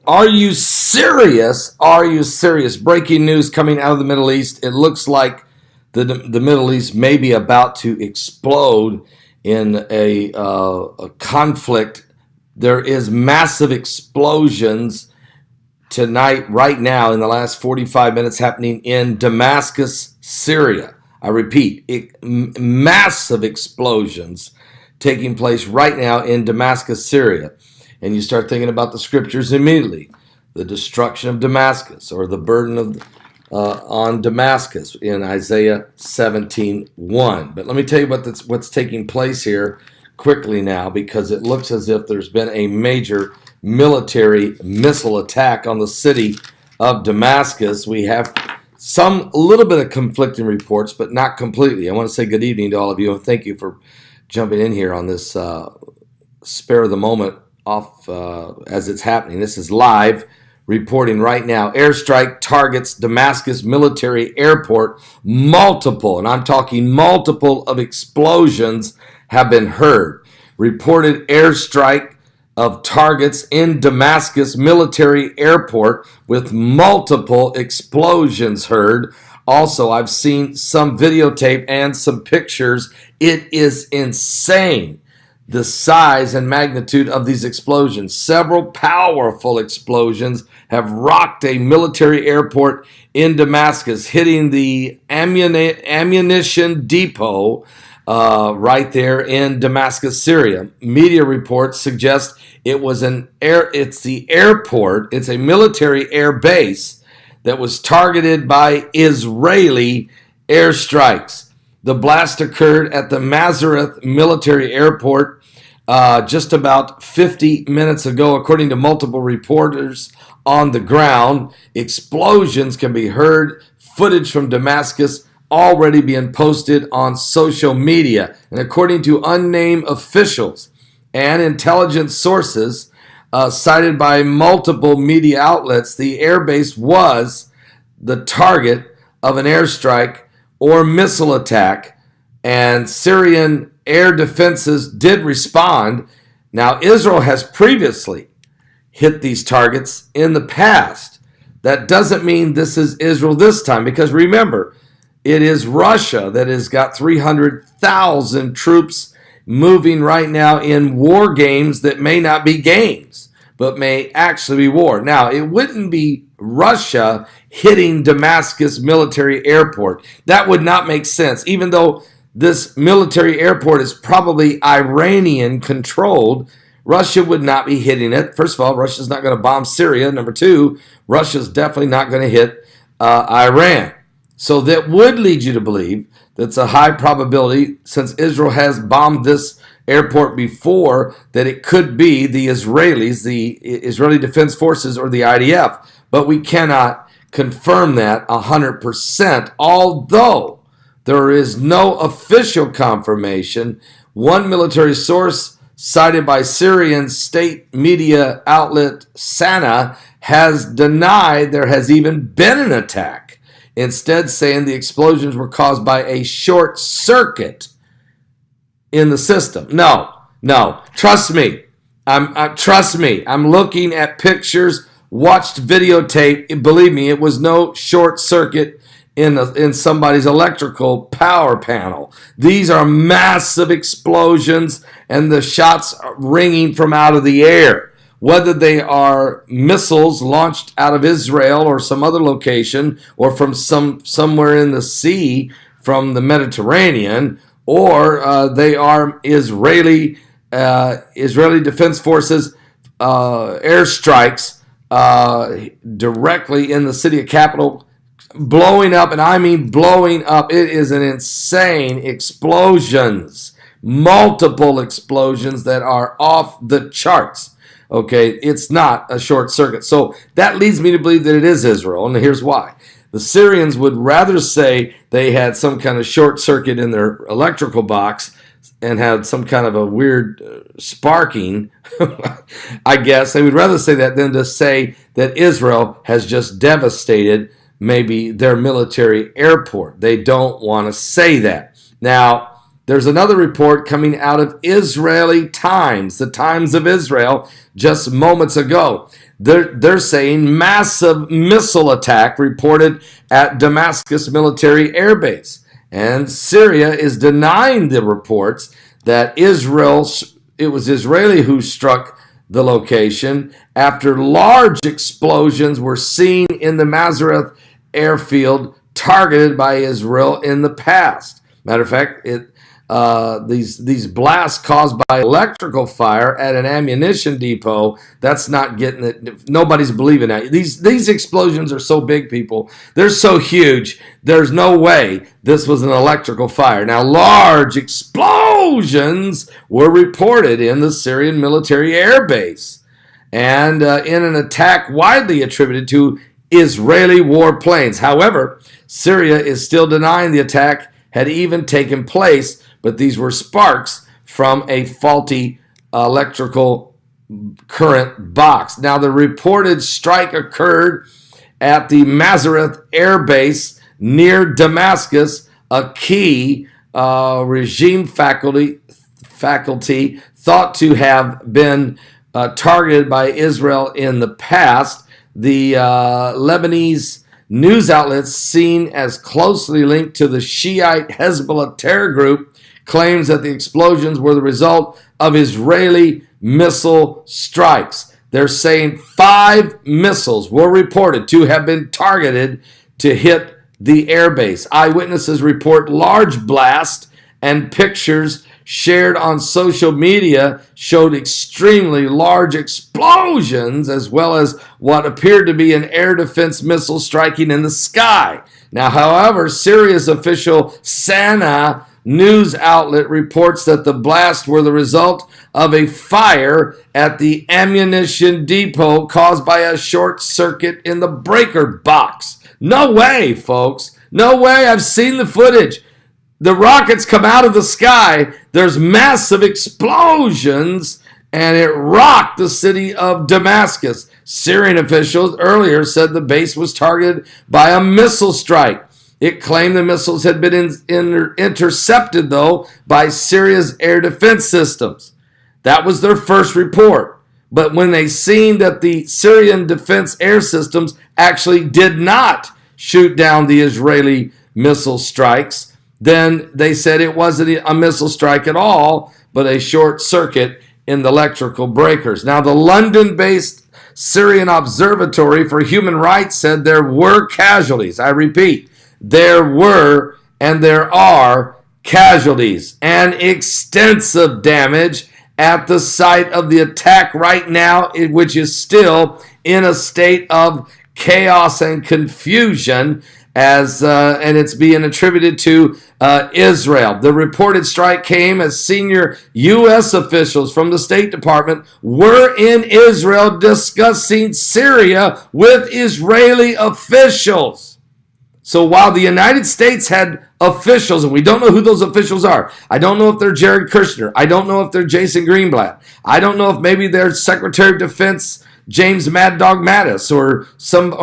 Are you serious? Are you serious? Breaking news coming out of the Middle East. It looks like the Middle East may be about to explode in a conflict. There is massive explosions tonight, right now, in the last 45 minutes, happening in Damascus, Syria. I repeat, massive explosions taking place right now in Damascus, Syria. And you start thinking about the scriptures immediately. The destruction of Damascus, or the burden of on Damascus in Isaiah 17:1. But let me tell you what's taking place here quickly now, because it looks as if there's been a major military missile attack on the city of Damascus. We have a little bit of conflicting reports, but not completely. I want to say good evening to all of you, and thank you for jumping in here on this spare of the moment off as it's happening. This is live reporting right now. Airstrike targets Damascus military airport. Multiple, and I'm talking multiple, of explosions have been heard. Reported airstrike of targets in Damascus military airport with multiple explosions heard. Also, I've seen some videotape and some pictures. It is insane, the size and magnitude of these explosions. Several powerful explosions have rocked a military airport in Damascus, hitting the ammunition depot right there in Damascus, Syria. Media reports suggest it's the airport, it's a military air base that was targeted by Israeli airstrikes. The blast occurred at the Nazareth military airport just about 50 minutes ago, according to multiple reporters on the ground. Explosions can be heard. Footage from Damascus already being posted on social media. And according to unnamed officials and intelligence sources cited by multiple media outlets, the airbase was the target of an airstrike or missile attack, and Syrian air defenses did respond. Now, Israel has previously hit these targets in the past. That doesn't mean this is Israel this time, because remember, it is Russia that has got 300,000 troops moving right now in war games that may not be games, but may actually be war. Now, it wouldn't be Russia hitting Damascus military airport. That would not make sense, even though this military airport is probably Iranian controlled. Russia would not be hitting it. First of all, Russia's not going to bomb Syria. Number two, Russia's definitely not going to hit Iran. So that would lead you to believe that's a high probability, since Israel has bombed this airport before, that it could be the Israelis, the Israeli Defense Forces, or the IDF. But we cannot confirm that 100%, although there is no official confirmation. One military source cited by Syrian state media outlet SANA has denied there has even been an attack, instead saying the explosions were caused by a short circuit in the system. No, trust me. Trust me. I'm looking at pictures, watched videotape. Believe me, it was no short circuit in somebody's electrical power panel. These are massive explosions, and the shots are ringing from out of the air. Whether they are missiles launched out of Israel or some other location, or from somewhere in the sea from the Mediterranean, or they are Israeli Defense Forces airstrikes directly in the city capital, blowing up, and I mean blowing up. It is an insane explosions, multiple explosions that are off the charts. Okay, it's not a short circuit. So that leads me to believe that it is Israel, and here's why. The Syrians would rather say they had some kind of short circuit in their electrical box and had some kind of a weird sparking, I guess. They would rather say that than to say that Israel has just devastated maybe their military airport. They don't want to say that. Now, there's another report coming out of Israeli Times, the Times of Israel, just moments ago. They're saying massive missile attack reported at Damascus military air base. And Syria is denying the reports that it was Israeli who struck the location after large explosions were seen in the Mazareth airfield targeted by Israel in the past. Matter of fact, these blasts caused by electrical fire at an ammunition depot, that's not getting it. Nobody's believing that. These explosions are so big, people. They're so huge. There's no way this was an electrical fire. Now, large explosions were reported in the Syrian military air base and in an attack widely attributed to Israeli warplanes. However, Syria is still denying the attack had even taken place, but these were sparks from a faulty electrical current box. Now, the reported strike occurred at the Mazareth Air Base near Damascus. A key regime faculty thought to have been targeted by Israel in the past. The Lebanese news outlets seen as closely linked to the Shiite Hezbollah terror group claims that the explosions were the result of Israeli missile strikes. They're saying 5 missiles were reported to have been targeted to hit the airbase. Eyewitnesses report large blast, and pictures shared on social media showed extremely large explosions, as well as what appeared to be an air defense missile striking in the sky. Now, however, Syria's official Sana news outlet reports that the blasts were the result of a fire at the ammunition depot caused by a short circuit in the breaker box. No way, folks. No way. I've seen the footage. The rockets come out of the sky, there's massive explosions, and it rocked the city of Damascus. Syrian officials earlier said the base was targeted by a missile strike. It claimed the missiles had been intercepted, though, by Syria's air defense systems. That was their first report. But when they seen that the Syrian defense air systems actually did not shoot down the Israeli missile strikes, then they said it wasn't a missile strike at all, but a short circuit in the electrical breakers. Now, the London-based Syrian Observatory for Human Rights said there were casualties. I repeat, there were and there are casualties and extensive damage at the site of the attack right now, which is still in a state of chaos and confusion, and it's being attributed to Israel. The reported strike came as senior U.S. officials from the State Department were in Israel discussing Syria with Israeli officials. So while the United States had officials, and we don't know who those officials are. I don't know if they're Jared Kushner. I don't know if they're Jason Greenblatt. I don't know if maybe they're Secretary of Defense James Mad Dog Mattis, or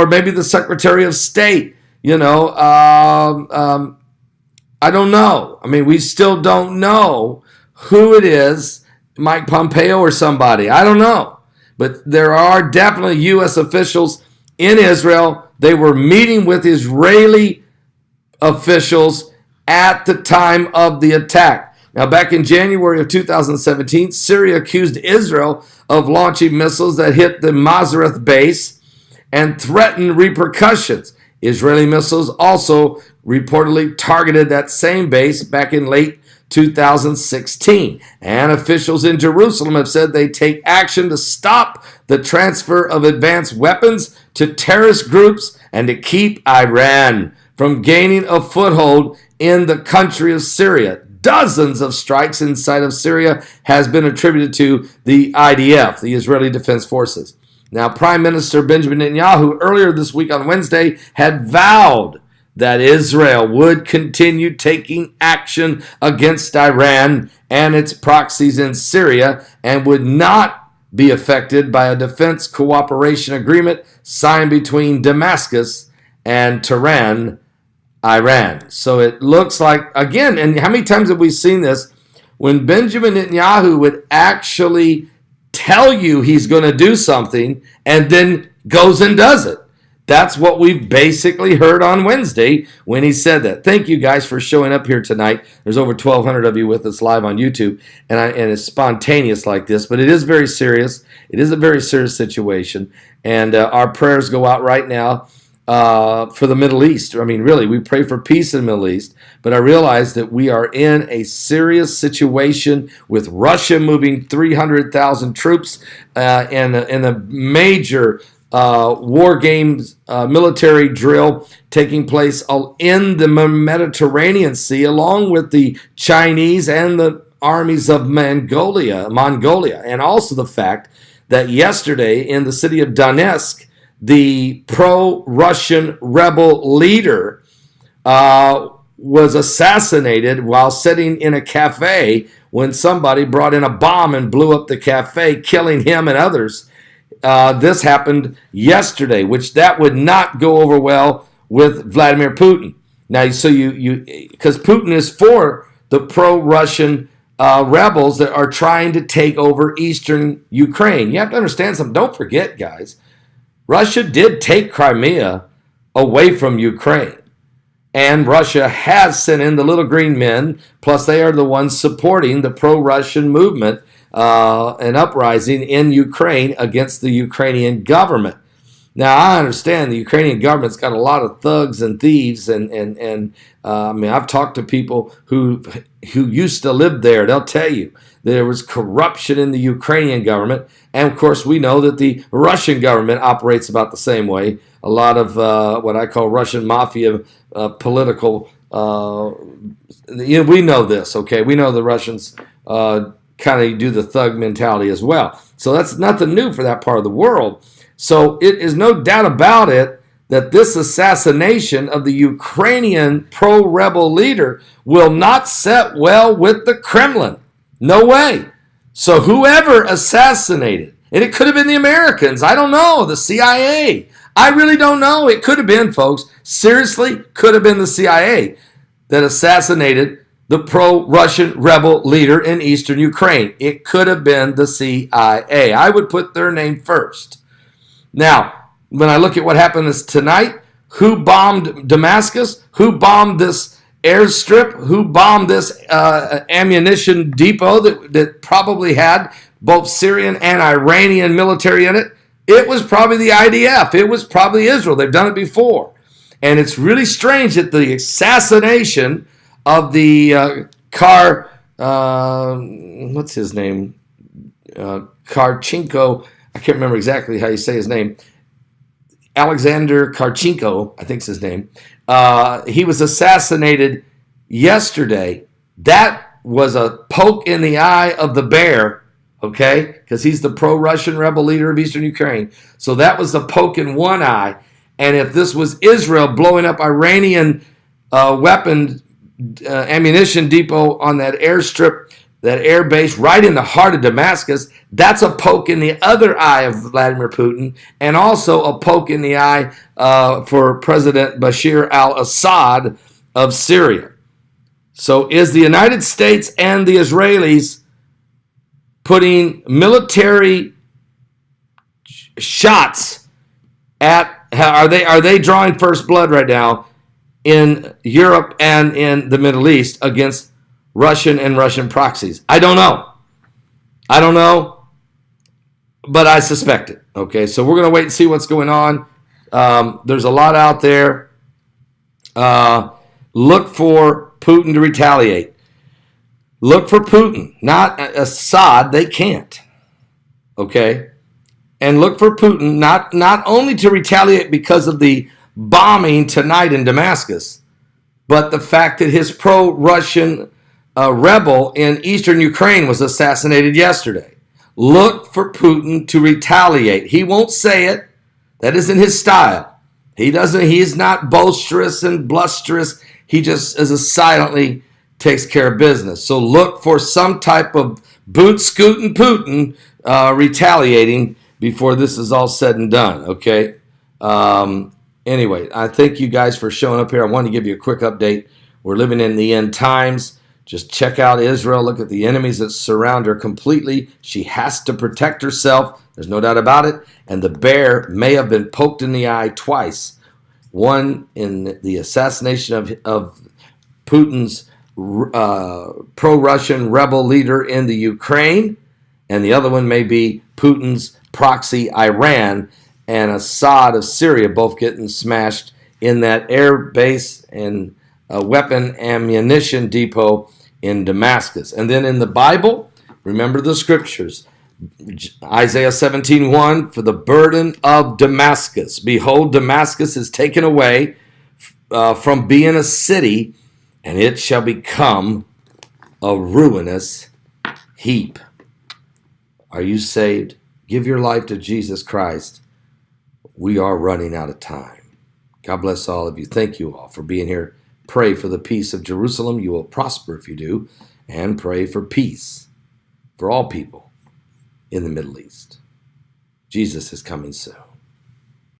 maybe the Secretary of State. I don't know. I mean, we still don't know who it is, Mike Pompeo or somebody. I don't know. But there are definitely U.S. officials in Israel. They were meeting with Israeli officials at the time of the attack. Now, back in January of 2017, Syria accused Israel of launching missiles that hit the Mazareth base and threatened repercussions. Israeli missiles also reportedly targeted that same base back in late 2016. And officials in Jerusalem have said they take action to stop the transfer of advanced weapons to terrorist groups and to keep Iran from gaining a foothold in the country of Syria. Dozens of strikes inside of Syria has been attributed to the IDF, the Israeli Defense Forces. Now, Prime Minister Benjamin Netanyahu earlier this week on Wednesday had vowed that Israel would continue taking action against Iran and its proxies in Syria and would not be affected by a defense cooperation agreement signed between Damascus and Tehran Iran. So it looks like, again, and how many times have we seen this? When Benjamin Netanyahu would actually tell you he's going to do something and then goes and does it. That's what we've basically heard on Wednesday when he said that. Thank you guys for showing up here tonight. There's over 1,200 of you with us live on YouTube, and it's spontaneous like this, but it is very serious. It is a very serious situation, and our prayers go out right now for the Middle East. I mean, really, we pray for peace in the Middle East, but I realize that we are in a serious situation with Russia moving 300,000 troops in a major war games, military drill taking place in the Mediterranean Sea, along with the Chinese and the armies of Mongolia, and also the fact that yesterday in the city of Donetsk, the pro-Russian rebel leader was assassinated while sitting in a cafe when somebody brought in a bomb and blew up the cafe, killing him and others. This happened yesterday, which that would not go over well with Vladimir Putin. Now, so because Putin is for the pro-Russian rebels that are trying to take over eastern Ukraine. You have to understand something. Don't forget, guys, Russia did take Crimea away from Ukraine. And Russia has sent in the little green men, plus they are the ones supporting the pro-Russian movement and uprising in Ukraine against the Ukrainian government. Now, I understand the Ukrainian government's got a lot of thugs and thieves, and I mean, I've talked to people who used to live there. They'll tell you there was corruption in the Ukrainian government, and of course, we know that the Russian government operates about the same way. A lot of what I call Russian mafia political. We know this, okay? We know the Russians kind of do the thug mentality as well. So that's nothing new for that part of the world. So it is no doubt about it that this assassination of the Ukrainian pro-rebel leader will not set well with the Kremlin. No way. So whoever assassinated, and it could have been the Americans, I don't know, the CIA. I really don't know. It could have been, folks. Seriously, could have been the CIA that assassinated the pro-Russian rebel leader in eastern Ukraine. It could have been the CIA. I would put their name first. Now, when I look at what happened tonight, who bombed Damascus? Who bombed this airstrip? Who bombed this ammunition depot that probably had both Syrian and Iranian military in it? It was probably the IDF. It was probably Israel. They've done it before. And it's really strange that the assassination of the what's his name? Karchenko. I can't remember exactly how you say his name. Alexander Karchenko, I think is his name. He was assassinated yesterday. That was a poke in the eye of the bear, okay? Because he's the pro-Russian rebel leader of eastern Ukraine. So that was a poke in one eye. And if this was Israel blowing up Iranian ammunition depot on that airstrip, that air base right in the heart of Damascus, that's a poke in the other eye of Vladimir Putin, and also a poke in the eye for President Bashar al-Assad of Syria. So is the United States and the Israelis putting military shots at, are they drawing first blood right now in Europe and in the Middle East against Russian and Russian proxies? I don't know, but I suspect it. Okay, so we're going to wait and see what's going on. There's a lot out there. Look for Putin to retaliate. Look for Putin, not Assad. They can't. Okay, and look for Putin not only to retaliate because of the bombing tonight in Damascus, but the fact that his pro-Russian rebel in eastern Ukraine was assassinated yesterday. Look for Putin to retaliate. He won't say it. That isn't his style. He is not boisterous and blusterous. He just silently takes care of business. So look for some type of boot-scooting Putin retaliating before this is all said and done, okay? Anyway, I thank you guys for showing up here. I wanted to give you a quick update. We're living in the end times. Just check out Israel. Look at the enemies that surround her completely. She has to protect herself. There's no doubt about it. And the bear may have been poked in the eye twice. One in the assassination of Putin's pro-Russian rebel leader in the Ukraine, and the other one may be Putin's proxy Iran and Assad of Syria, both getting smashed in that air base and weapon ammunition depot in Damascus. And then in the Bible, remember the scriptures. Isaiah 17:1, for the burden of Damascus. Behold, Damascus is taken away from being a city, and it shall become a ruinous heap. Are you saved? Give your life to Jesus Christ. We are running out of time. God bless all of you. Thank you all for being here. Pray for the peace of Jerusalem. You will prosper if you do. And pray for peace for all people in the Middle East. Jesus is coming soon.